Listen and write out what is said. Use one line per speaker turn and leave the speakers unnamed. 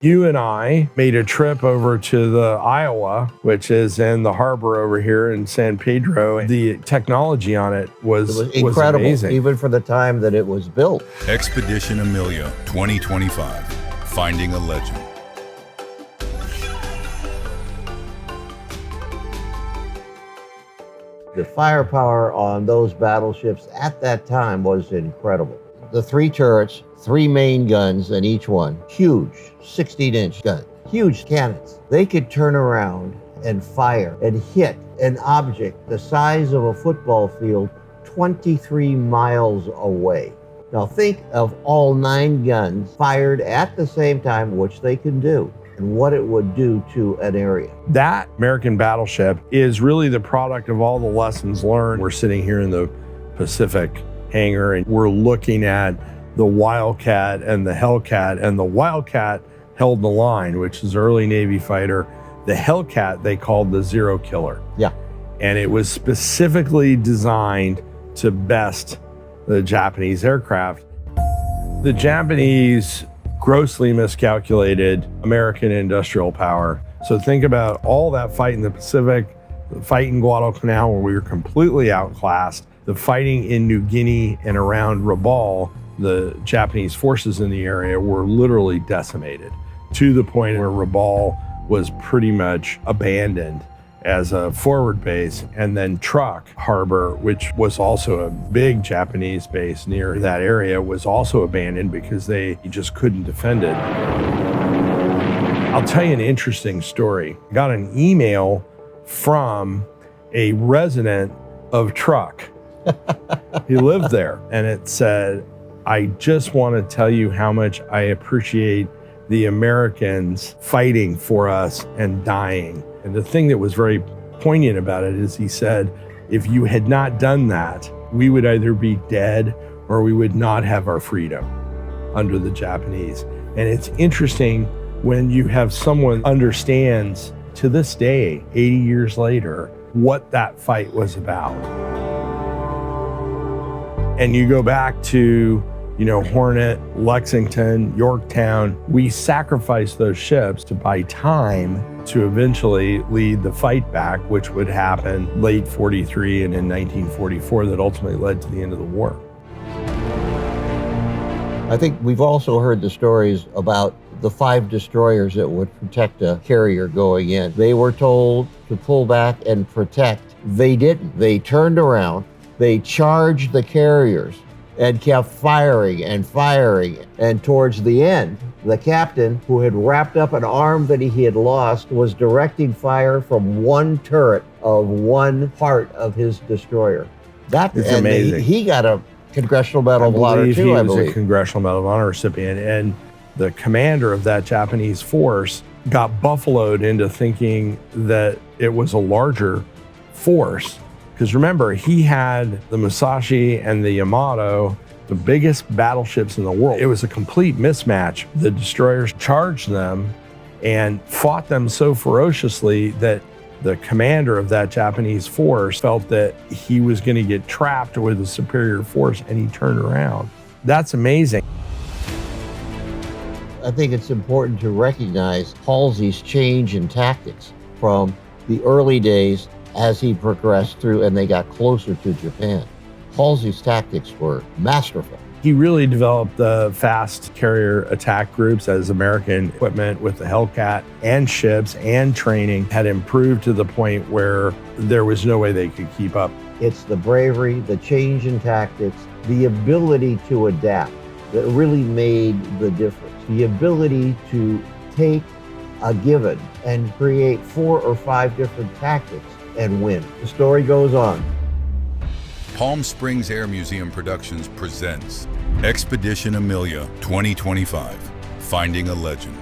You and I made a trip over to the Iowa, which is in the harbor over here in San Pedro. The technology on it was
incredible,
amazing.
even for the time that it was built.
Expedition Amelia 2025, Finding a Legend.
The firepower on those battleships at that time was incredible. The 3 turrets, 3 main guns in each one, huge 16-inch gun, huge cannons. They could turn around and fire and hit an object the size of a football field 23 miles away. Now think of all 9 guns fired at the same time, which they can do, and what it would do to an area.
That American battleship is really the product of all the lessons learned. We're sitting here in the Pacific hangar and we're looking at the Wildcat and the Hellcat, and the Wildcat held the line, which is early Navy fighter. The Hellcat they called the Zero Killer.
Yeah.
And it was specifically designed to best the Japanese aircraft. The Japanese grossly miscalculated American industrial power. So think about all that fight in the Pacific, the fight in Guadalcanal where we were completely outclassed, the fighting in New Guinea and around Rabaul. The Japanese forces in the area were literally decimated to the point where Rabaul was pretty much abandoned as a forward base. And then Truk Harbor, which was also a big Japanese base near that area, was also abandoned because they just couldn't defend it. I'll tell you an interesting story. I got an email from a resident of Truk. He lived there, and it said, "I just want to tell you how much I appreciate the Americans fighting for us and dying." And the thing that was very poignant about it is he said, if you had not done that, we would either be dead or we would not have our freedom under the Japanese. And it's interesting when you have someone understands to this day, 80 years later, what that fight was about. And you go back to, Hornet, Lexington, Yorktown. We sacrificed those ships to buy time to eventually lead the fight back, which would happen late 43 and in 1944 that ultimately led to the end of the war.
I think we've also heard the stories about the 5 destroyers that would protect a carrier going in. They were told to pull back and protect. They didn't. They turned around, they charged the carriers and kept firing and firing. And towards the end, the captain, who had wrapped up an arm that he had lost, was directing fire from one turret of one part of his destroyer. That is amazing. He got a Congressional Medal of Honor too, I believe.
He was a Congressional Medal of Honor recipient. And the commander of that Japanese force got buffaloed into thinking that it was a larger force. Because remember, he had the Musashi and the Yamato, the biggest battleships in the world. It was a complete mismatch. The destroyers charged them and fought them so ferociously that the commander of that Japanese force felt that he was going to get trapped with a superior force, and he turned around. That's amazing.
I think it's important to recognize Halsey's change in tactics from the early days as he progressed through and they got closer to Japan. Halsey's tactics were masterful.
He really developed the fast carrier attack groups as American equipment with the Hellcat and ships and training had improved to the point where there was no way they could keep up.
It's the bravery, the change in tactics, the ability to adapt that really made the difference. The ability to take a given and create 4 or 5 different tactics and win. The story goes on.
Palm Springs Air Museum Productions presents Expedition Amelia 2025, Finding a Legend.